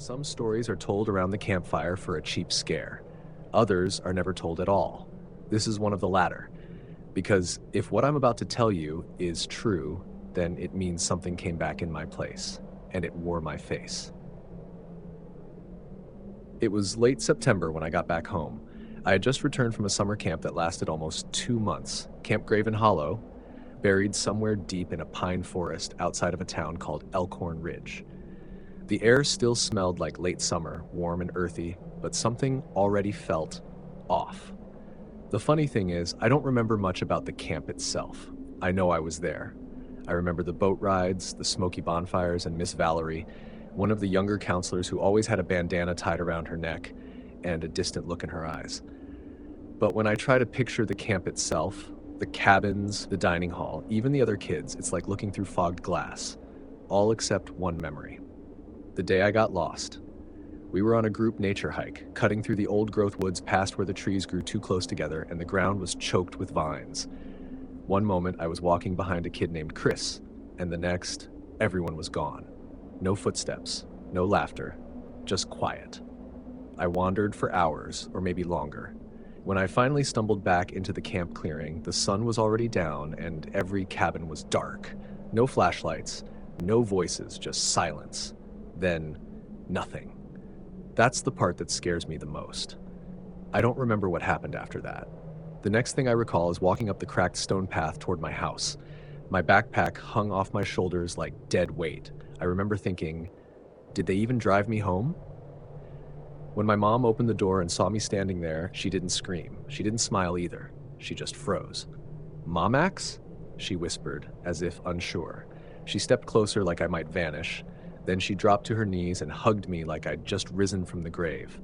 Some stories are told around the campfire for a cheap scare. Others are never told at all. This is one of the latter, because if what I'm about to tell you is true, then it means something came back in my place, and it wore my face. It was late September when I got back home. I had just returned from a summer camp that lasted almost 2 months, Camp Graven Hollow, buried somewhere deep in a pine forest outside of a town called Elkhorn Ridge. The air still smelled like late summer, warm and earthy, but something already felt off. The funny thing is, I don't remember much about the camp itself. I know I was there. I remember the boat rides, the smoky bonfires, and Miss Valerie, one of the younger counselors who always had a bandana tied around her neck and a distant look in her eyes. But when I try to picture the camp itself, the cabins, the dining hall, even the other kids, it's like looking through fogged glass, all except one memory. The day I got lost. We were on a group nature hike, cutting through the old-growth woods past where the trees grew too close together and the ground was choked with vines. One moment, I was walking behind a kid named Chris, and the next, everyone was gone. No footsteps, no laughter, just quiet. I wandered for hours, or maybe longer. When I finally stumbled back into the camp clearing, the sun was already down and every cabin was dark. No flashlights, no voices, just silence. Then, nothing. That's the part that scares me the most. I don't remember what happened after that. The next thing I recall is walking up the cracked stone path toward my house. My backpack hung off my shoulders like dead weight. I remember thinking, did they even drive me home? When my mom opened the door and saw me standing there, she didn't scream. She didn't smile either. She just froze. "Momax?" she whispered, as if unsure. She stepped closer like I might vanish. Then she dropped to her knees and hugged me like I'd just risen from the grave.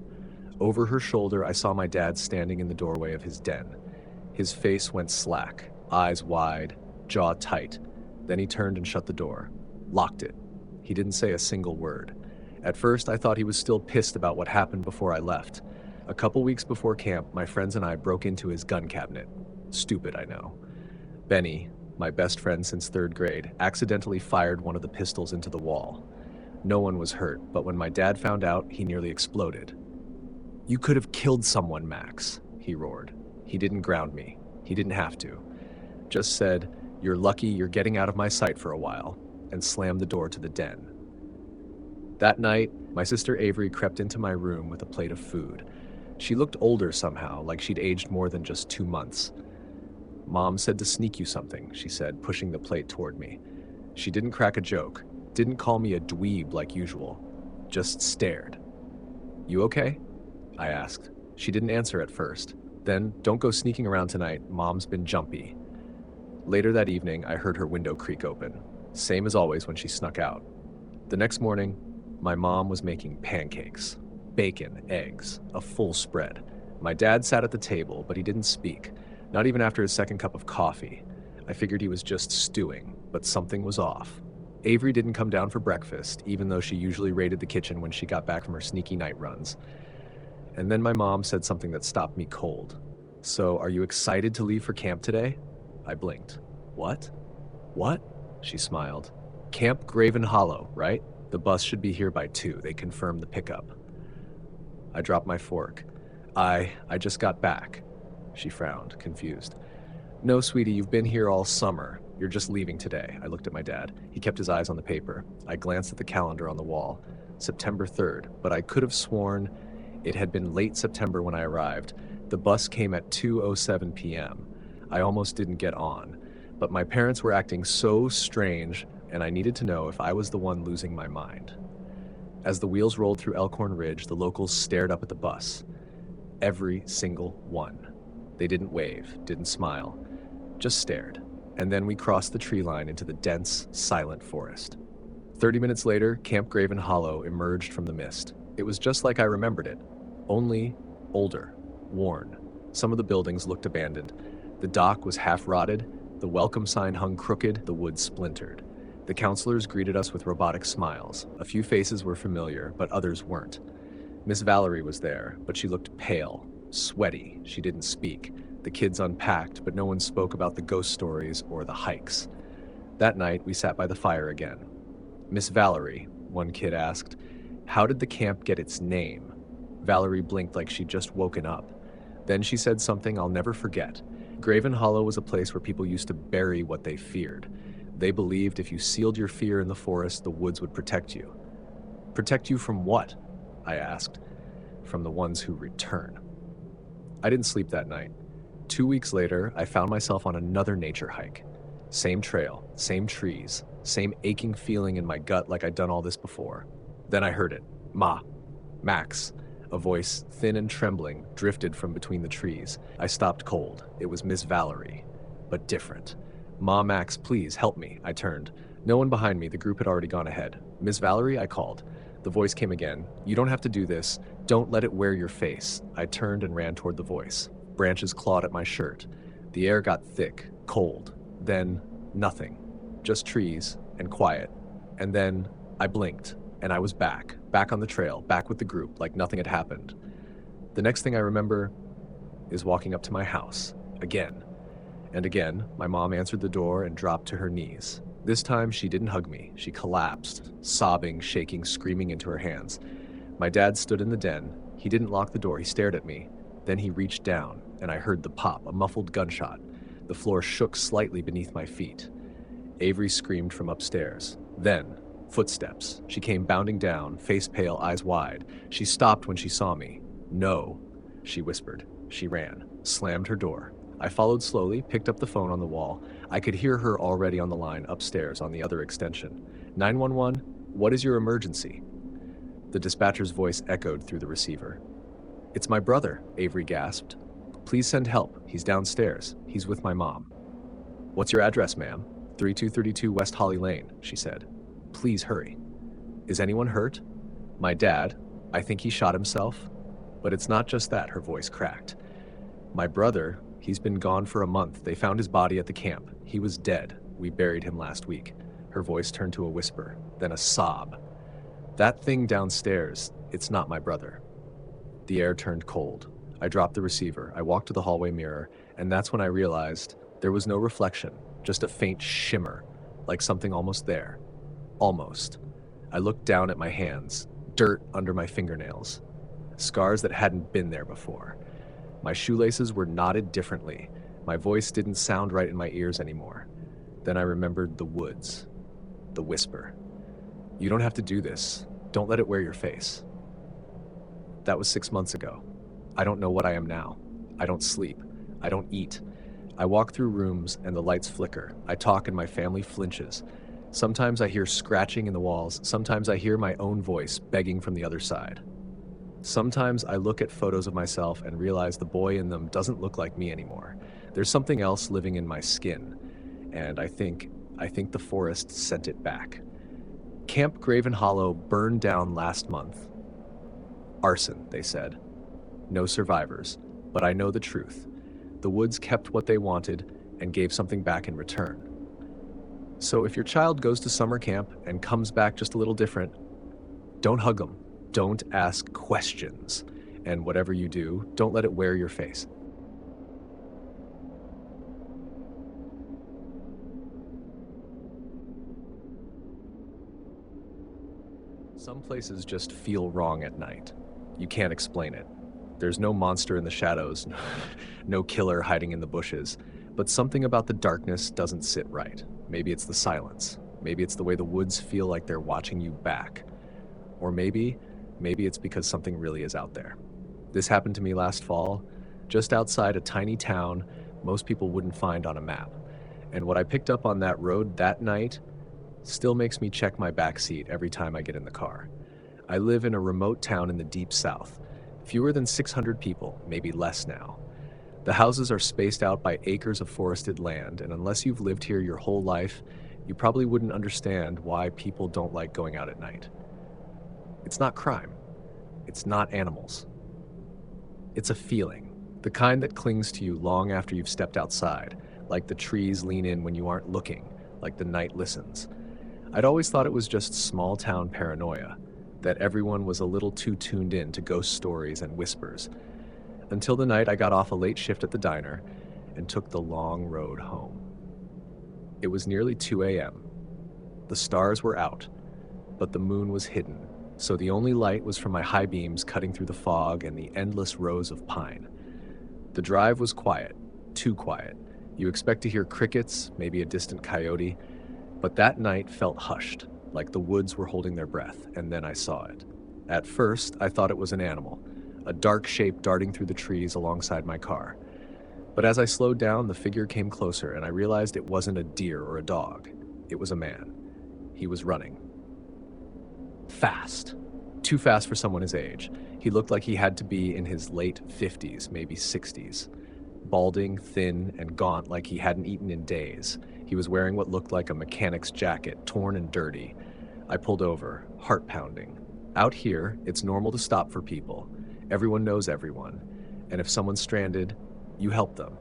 Over her shoulder, I saw my dad standing in the doorway of his den. His face went slack, eyes wide, jaw tight. Then he turned and shut the door, locked it. He didn't say a single word. At first, I thought he was still pissed about what happened before I left. A couple weeks before camp, my friends and I broke into his gun cabinet. Stupid, I know. Benny, my best friend since 3rd grade, accidentally fired one of the pistols into the wall. No one was hurt, but when my dad found out, he nearly exploded. "You could have killed someone, Max," he roared. He didn't ground me. He didn't have to. Just said, "You're lucky you're getting out of my sight for a while," and slammed the door to the den. That night, my sister Avery crept into my room with a plate of food. She looked older somehow, like she'd aged more than just 2 months. "Mom said to sneak you something," she said, pushing the plate toward me. She didn't crack a joke, didn't call me a dweeb like usual, just stared. "You okay?" I asked. She didn't answer at first. Then, "Don't go sneaking around tonight, Mom's been jumpy." Later that evening, I heard her window creak open, same as always when she snuck out. The next morning, my mom was making pancakes, bacon, eggs, a full spread. My dad sat at the table, but he didn't speak, not even after his second cup of coffee. I figured he was just stewing, but something was off. Avery didn't come down for breakfast, even though she usually raided the kitchen when she got back from her sneaky night runs. And then my mom said something that stopped me cold. "So, are you excited to leave for camp today?" I blinked. "What? What?" She smiled. "Camp Graven Hollow, right? The bus should be here by 2. They confirmed the pickup." I dropped my fork. I just got back." She frowned, confused. "No, sweetie, you've been here all summer. You're just leaving today." I looked at my dad. He kept his eyes on the paper. I glanced at the calendar on the wall. September 3rd, but I could have sworn it had been late September when I arrived. The bus came at 2:07 p.m. I almost didn't get on, but my parents were acting so strange, and I needed to know if I was the one losing my mind. As the wheels rolled through Elkhorn Ridge, the locals stared up at the bus. Every single one. They didn't wave, didn't smile, just stared. And then we crossed the tree line into the dense, silent forest. 30 minutes later, Camp Graven Hollow emerged from the mist. It was just like I remembered it, only older, worn. Some of the buildings looked abandoned. The dock was half rotted, the welcome sign hung crooked, the wood splintered. The counselors greeted us with robotic smiles. A few faces were familiar, but others weren't. Miss Valerie was there, but she looked pale, sweaty. She didn't speak. The kids unpacked, but no one spoke about the ghost stories or the hikes. That night, we sat by the fire again. "Miss Valerie," one kid asked, How did the camp get its name? Valerie blinked like she'd just woken up. Then she said something I'll never forget. Graven Hollow was a place where people used to bury what they feared. They believed if you sealed your fear in the forest, the woods would protect you. Protect you from what? I asked. From the ones who return. I didn't sleep that night. 2 weeks later, I found myself on another nature hike. Same trail, same trees, same aching feeling in my gut like I'd done all this before. Then I heard it. Ma. Max. A voice, thin and trembling, drifted from between the trees. I stopped cold. It was Miss Valerie, but different. Ma, Max, please, help me. I turned. No one behind me. The group had already gone ahead. Miss Valerie, I called. The voice came again. You don't have to do this. Don't let it wear your face. I turned and ran toward the voice. Branches clawed at my shirt. The air got thick, cold. Then, nothing. Just trees and quiet. And then, I blinked, and I was back on the trail, back with the group, like nothing had happened. The next thing I remember is walking up to my house, again. And again, my mom answered the door and dropped to her knees. This time, she didn't hug me. She collapsed, sobbing, shaking, screaming into her hands. My dad stood in the den. He didn't lock the door. He stared at me. Then he reached down, and I heard the pop, a muffled gunshot. The floor shook slightly beneath my feet. Avery screamed from upstairs. Then, footsteps. She came bounding down, face pale, eyes wide. She stopped when she saw me. No, she whispered. She ran, slammed her door. I followed slowly, picked up the phone on the wall. I could hear her already on the line upstairs on the other extension. 911, what is your emergency? The dispatcher's voice echoed through the receiver. It's my brother, Avery gasped. Please send help. He's downstairs. He's with my mom. What's your address, ma'am? 3232 West Holly Lane, she said. Please hurry. Is anyone hurt? My dad. I think he shot himself. But it's not just that, her voice cracked. My brother, he's been gone for a month. They found his body at the camp. He was dead. We buried him last week. Her voice turned to a whisper, then a sob. That thing downstairs, it's not my brother. The air turned cold. I dropped the receiver. I walked to the hallway mirror, and that's when I realized there was no reflection, just a faint shimmer, like something almost there. Almost. I looked down at my hands, dirt under my fingernails, scars that hadn't been there before. My shoelaces were knotted differently. My voice didn't sound right in my ears anymore. Then I remembered the woods, the whisper. You don't have to do this. Don't let it wear your face. That was 6 months ago. I don't know what I am now. I don't sleep. I don't eat. I walk through rooms and the lights flicker. I talk and my family flinches. Sometimes I hear scratching in the walls. Sometimes I hear my own voice begging from the other side. Sometimes I look at photos of myself and realize the boy in them doesn't look like me anymore. There's something else living in my skin. And I think the forest sent it back. Camp Graven Hollow burned down last month. Arson, they said. No survivors, but I know the truth. The woods kept what they wanted and gave something back in return. So if your child goes to summer camp and comes back just a little different, don't hug them. Don't ask questions. And whatever you do, don't let it wear your face. Some places just feel wrong at night. You can't explain it. There's no monster in the shadows, no killer hiding in the bushes, but something about the darkness doesn't sit right. Maybe it's the silence. Maybe it's the way the woods feel like they're watching you back. Or maybe it's because something really is out there. This happened to me last fall, just outside a tiny town most people wouldn't find on a map. And what I picked up on that road that night still makes me check my back seat every time I get in the car. I live in a remote town in the deep south. Fewer than 600 people, maybe less now. The houses are spaced out by acres of forested land, and unless you've lived here your whole life, you probably wouldn't understand why people don't like going out at night. It's not crime. It's not animals. It's a feeling, the kind that clings to you long after you've stepped outside, like the trees lean in when you aren't looking, like the night listens. I'd always thought it was just small-town paranoia, that everyone was a little too tuned in to ghost stories and whispers, until the night I got off a late shift at the diner and took the long road home. It was nearly 2 a.m. The stars were out, but the moon was hidden, so the only light was from my high beams cutting through the fog and the endless rows of pine. The drive was quiet, too quiet. You expect to hear crickets, maybe a distant coyote, but that night felt hushed, like the woods were holding their breath, and then I saw it. At first, I thought it was an animal, a dark shape darting through the trees alongside my car. But as I slowed down, the figure came closer, and I realized it wasn't a deer or a dog. It was a man. He was running. Fast. Too fast for someone his age. He looked like he had to be in his late 50s, maybe 60s. Balding, thin, and gaunt like he hadn't eaten in days. He was wearing what looked like a mechanic's jacket, torn and dirty. I pulled over, heart pounding. Out here, it's normal to stop for people. Everyone knows everyone. And if someone's stranded, you help them.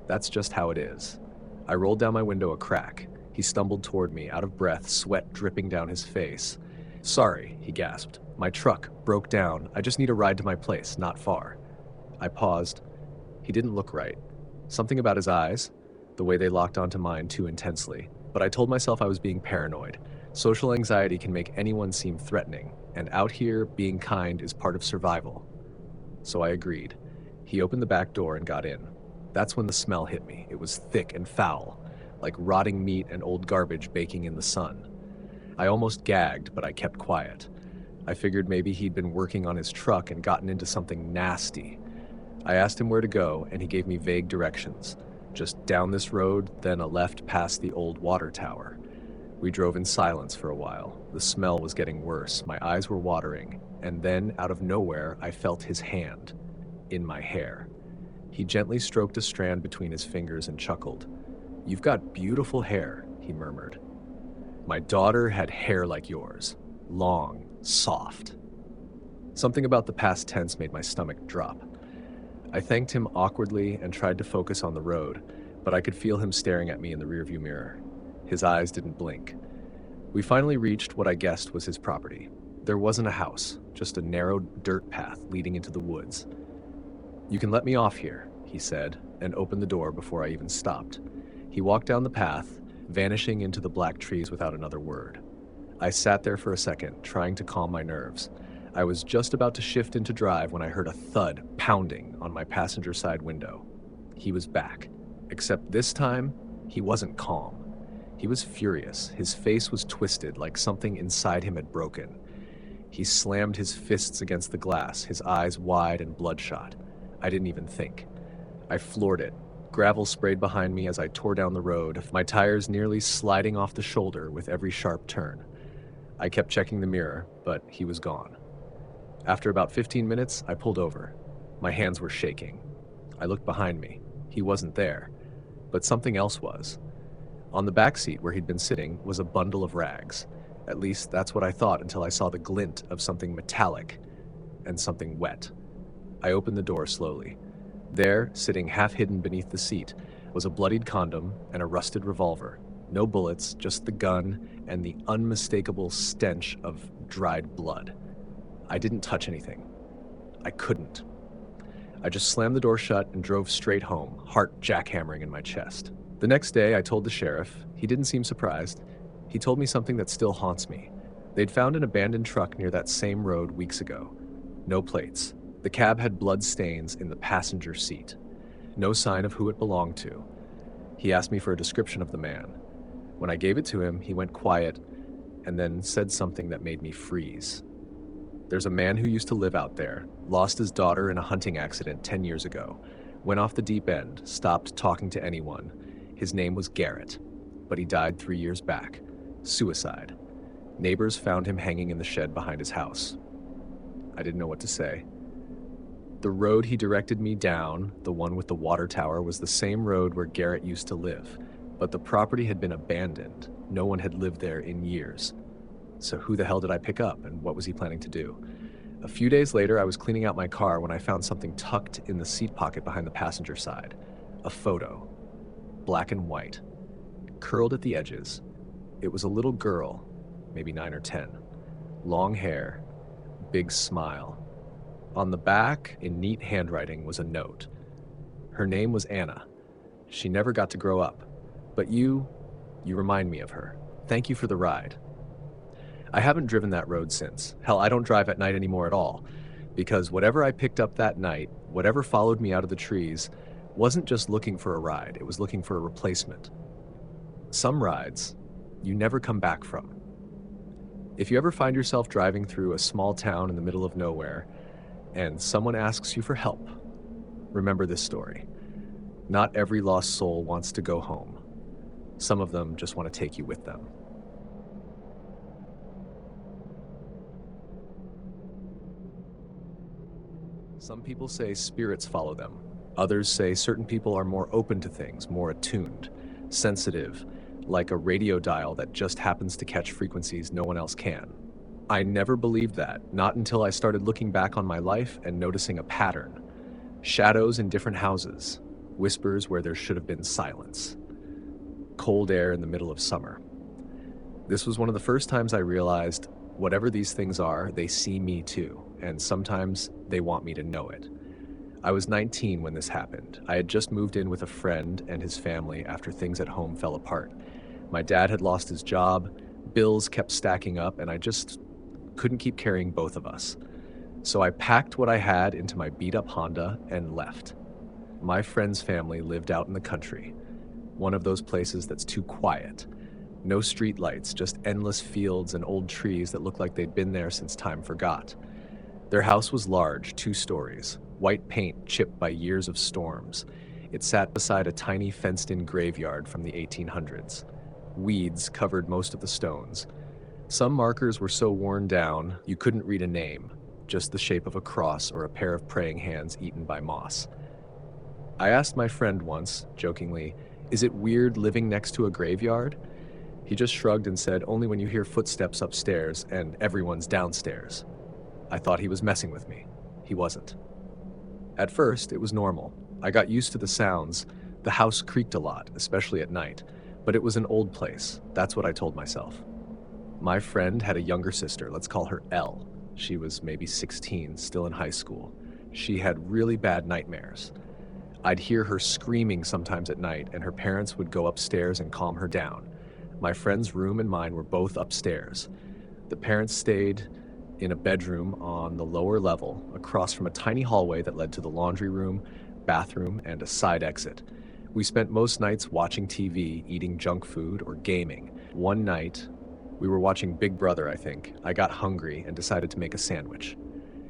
That's just how it is. I rolled down my window a crack. He stumbled toward me, out of breath, sweat dripping down his face. "Sorry," he gasped. "My truck broke down. I just need a ride to my place, not far." I paused. He didn't look right. Something about his eyes, the way they locked onto mine too intensely. But I told myself I was being paranoid. Social anxiety can make anyone seem threatening, and out here, being kind is part of survival. So I agreed. He opened the back door and got in. That's when the smell hit me. It was thick and foul, like rotting meat and old garbage baking in the sun. I almost gagged, but I kept quiet. I figured maybe he'd been working on his truck and gotten into something nasty. I asked him where to go, and he gave me vague directions. Just down this road, then a left past the old water tower. We drove in silence for a while. The smell was getting worse. My eyes were watering, and then, out of nowhere, I felt his hand in my hair. He gently stroked a strand between his fingers and chuckled. "You've got beautiful hair," he murmured. "My daughter had hair like yours. Long, soft." Something about the past tense made my stomach drop. I thanked him awkwardly and tried to focus on the road, but I could feel him staring at me in the rearview mirror. His eyes didn't blink. We finally reached what I guessed was his property. There wasn't a house, just a narrow dirt path leading into the woods. "You can let me off here," he said, and opened the door before I even stopped. He walked down the path, vanishing into the black trees without another word. I sat there for a second, trying to calm my nerves. I was just about to shift into drive when I heard a thud pounding on my passenger side window. He was back, except this time, he wasn't calm. He was furious. His face was twisted like something inside him had broken. He slammed his fists against the glass, his eyes wide and bloodshot. I didn't even think. I floored it. Gravel sprayed behind me as I tore down the road, my tires nearly sliding off the shoulder with every sharp turn. I kept checking the mirror, but he was gone. After about 15 minutes, I pulled over. My hands were shaking. I looked behind me. He wasn't there, but something else was. On the back seat where he'd been sitting was a bundle of rags. At least that's what I thought until I saw the glint of something metallic and something wet. I opened the door slowly. There, sitting half hidden beneath the seat, was a bloodied condom and a rusted revolver. No bullets, just the gun and the unmistakable stench of dried blood. I didn't touch anything. I couldn't. I just slammed the door shut and drove straight home, heart jackhammering in my chest. The next day, I told the sheriff. He didn't seem surprised. He told me something that still haunts me. They'd found an abandoned truck near that same road weeks ago. No plates. The cab had blood stains in the passenger seat. No sign of who it belonged to. He asked me for a description of the man. When I gave it to him, he went quiet and then said something that made me freeze. "There's a man who used to live out there, lost his daughter in a hunting accident 10 years ago, went off the deep end, stopped talking to anyone. His name was Garrett, but he died 3 years back. Suicide. Neighbors found him hanging in the shed behind his house." I didn't know what to say. The road he directed me down, the one with the water tower, was the same road where Garrett used to live, but the property had been abandoned. No one had lived there in years. So who the hell did I pick up, and what was he planning to do? A few days later, I was cleaning out my car when I found something tucked in the seat pocket behind the passenger side. A photo. Black and white. Curled at the edges. It was a little girl, maybe 9 or 10. Long hair. Big smile. On the back, in neat handwriting, was a note. Her name was Anna. She never got to grow up. But you remind me of her. Thank you for the ride. I haven't driven that road since. Hell, I don't drive at night anymore at all. Because whatever I picked up that night, whatever followed me out of the trees, wasn't just looking for a ride, it was looking for a replacement. Some rides, you never come back from. If you ever find yourself driving through a small town in the middle of nowhere, and someone asks you for help, remember this story. Not every lost soul wants to go home. Some of them just want to take you with them. Some people say spirits follow them. Others say certain people are more open to things, more attuned, sensitive, like a radio dial that just happens to catch frequencies no one else can. I never believed that, not until I started looking back on my life and noticing a pattern. Shadows in different houses, whispers where there should have been silence, cold air in the middle of summer. This was one of the first times I realized whatever these things are, they see me too, and sometimes they want me to know it. I was 19 when this happened. I had just moved in with a friend and his family after things at home fell apart. My dad had lost his job, bills kept stacking up, and I just couldn't keep carrying both of us. So I packed what I had into my beat-up Honda and left. My friend's family lived out in the country, one of those places that's too quiet. No street lights, just endless fields and old trees that looked like they'd been there since time forgot. Their house was large, 2 stories, white paint chipped by years of storms. It sat beside a tiny fenced-in graveyard from the 1800s. Weeds covered most of the stones. Some markers were so worn down you couldn't read a name, just the shape of a cross or a pair of praying hands eaten by moss. I asked my friend once, jokingly, "Is it weird living next to a graveyard?" He just shrugged and said, "Only when you hear footsteps upstairs and everyone's downstairs." I thought he was messing with me. He wasn't. At first, it was normal. I got used to the sounds. The house creaked a lot, especially at night. But it was an old place. That's what I told myself. My friend had a younger sister. Let's call her Elle. She was maybe 16, still in high school. She had really bad nightmares. I'd hear her screaming sometimes at night, and her parents would go upstairs and calm her down. My friend's room and mine were both upstairs. The parents stayed in a bedroom on the lower level, across from a tiny hallway that led to the laundry room, bathroom, and a side exit. We spent most nights watching TV, eating junk food, or gaming. One night, we were watching Big Brother, I think. I got hungry and decided to make a sandwich.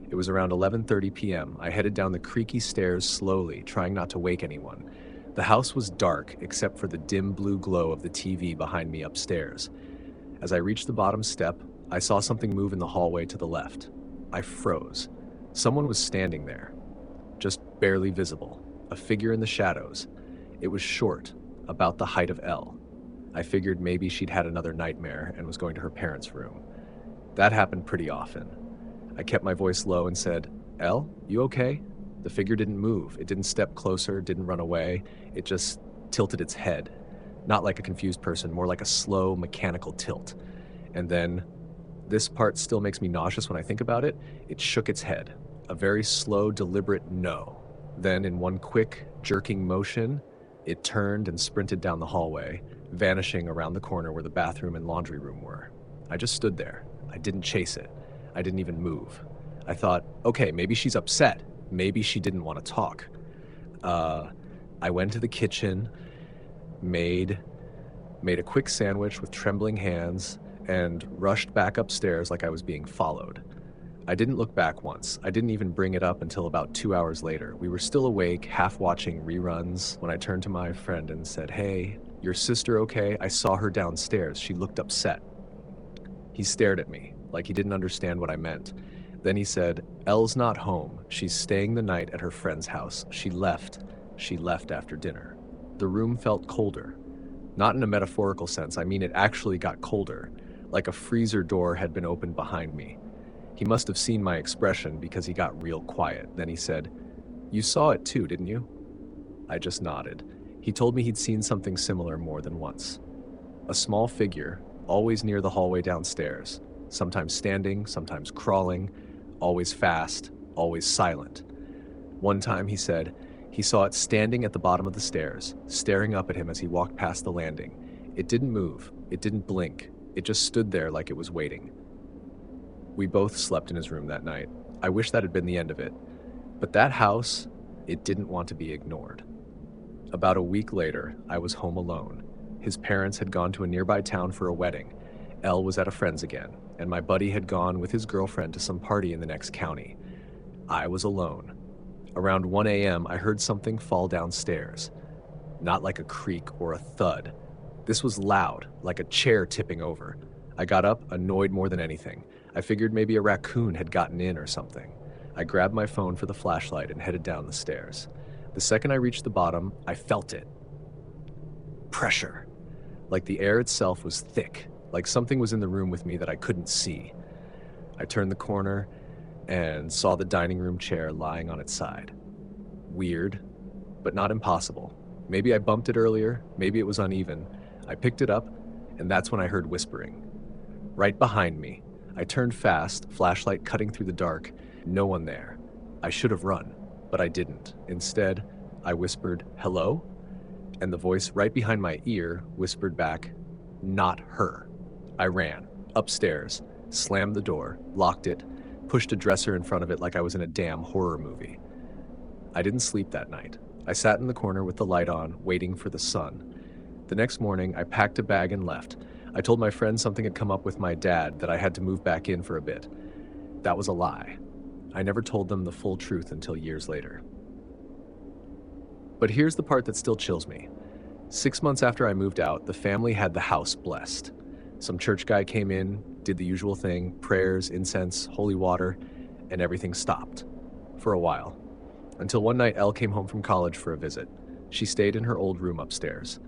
It was around 11:30 p.m. I headed down the creaky stairs slowly, trying not to wake anyone. The house was dark, except for the dim blue glow of the TV behind me upstairs. As I reached the bottom step, I saw something move in the hallway to the left. I froze. Someone was standing there, just barely visible, a figure in the shadows. It was short, about the height of Elle. I figured maybe she'd had another nightmare and was going to her parents' room. That happened pretty often. I kept my voice low and said, "Elle, you okay?" The figure didn't move. It didn't step closer, didn't run away. It just tilted its head. Not like a confused person, more like a slow, mechanical tilt. And then, this part still makes me nauseous when I think about it, it shook its head. A very slow, deliberate no. Then, in one quick, jerking motion, it turned and sprinted down the hallway, vanishing around the corner where the bathroom and laundry room were. I just stood there. I didn't chase it. I didn't even move. I thought, okay, maybe she's upset. Maybe she didn't want to talk. I went to the kitchen, made a quick sandwich with trembling hands, and rushed back upstairs like I was being followed. I didn't look back once. I didn't even bring it up until about 2 hours later. We were still awake, half watching reruns, when I turned to my friend and said, "Hey, your sister okay? I saw her downstairs. She looked upset." He stared at me, like he didn't understand what I meant. Then he said, "Elle's not home. She's staying the night at her friend's house. She left after dinner." The room felt colder. Not in a metaphorical sense, I mean it actually got colder, like a freezer door had been opened behind me. He must have seen my expression because he got real quiet. Then he said, "You saw it too, didn't you?" I just nodded. He told me he'd seen something similar more than once. A small figure, always near the hallway downstairs, sometimes standing, sometimes crawling, always fast, always silent. One time, he said, he saw it standing at the bottom of the stairs, staring up at him as he walked past the landing. It didn't move. It didn't blink. It just stood there like it was waiting. We both slept in his room that night. I wish that had been the end of it. But that house, it didn't want to be ignored. About a week later, I was home alone. His parents had gone to a nearby town for a wedding. Elle was at a friend's again, and my buddy had gone with his girlfriend to some party in the next county. I was alone. Around 1 a.m., I heard something fall downstairs. Not like a creak or a thud. This was loud, like a chair tipping over. I got up, annoyed more than anything. I figured maybe a raccoon had gotten in or something. I grabbed my phone for the flashlight and headed down the stairs. The second I reached the bottom, I felt it. Pressure. Like the air itself was thick, like something was in the room with me that I couldn't see. I turned the corner and saw the dining room chair lying on its side. Weird, but not impossible. Maybe I bumped it earlier, maybe it was uneven. I picked it up, and that's when I heard whispering. Right behind me. I turned fast, flashlight cutting through the dark. No one there. I should have run, but I didn't. Instead, I whispered, "Hello?" And the voice right behind my ear whispered back, "Not her." I ran, upstairs, slammed the door, locked it, pushed a dresser in front of it like I was in a damn horror movie. I didn't sleep that night. I sat in the corner with the light on, waiting for the sun. The next morning, I packed a bag and left. I told my friend something had come up with my dad, that I had to move back in for a bit. That was a lie. I never told them the full truth until years later. But here's the part that still chills me. 6 months after I moved out, the family had the house blessed. Some church guy came in, did the usual thing, prayers, incense, holy water, and everything stopped. For a while. Until one night Elle came home from college for a visit. She stayed in her old room upstairs.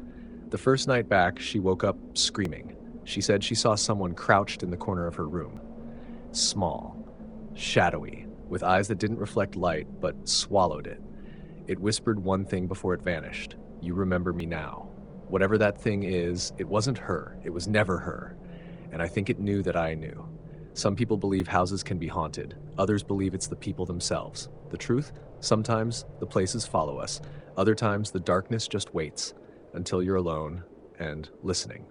The first night back, she woke up screaming. She said she saw someone crouched in the corner of her room. Small, shadowy, with eyes that didn't reflect light, but swallowed it. It whispered one thing before it vanished. "You remember me now." Whatever that thing is, it wasn't her. It was never her. And I think it knew that I knew. Some people believe houses can be haunted. Others believe it's the people themselves. The truth? Sometimes the places follow us. Other times the darkness just waits until you're alone and listening.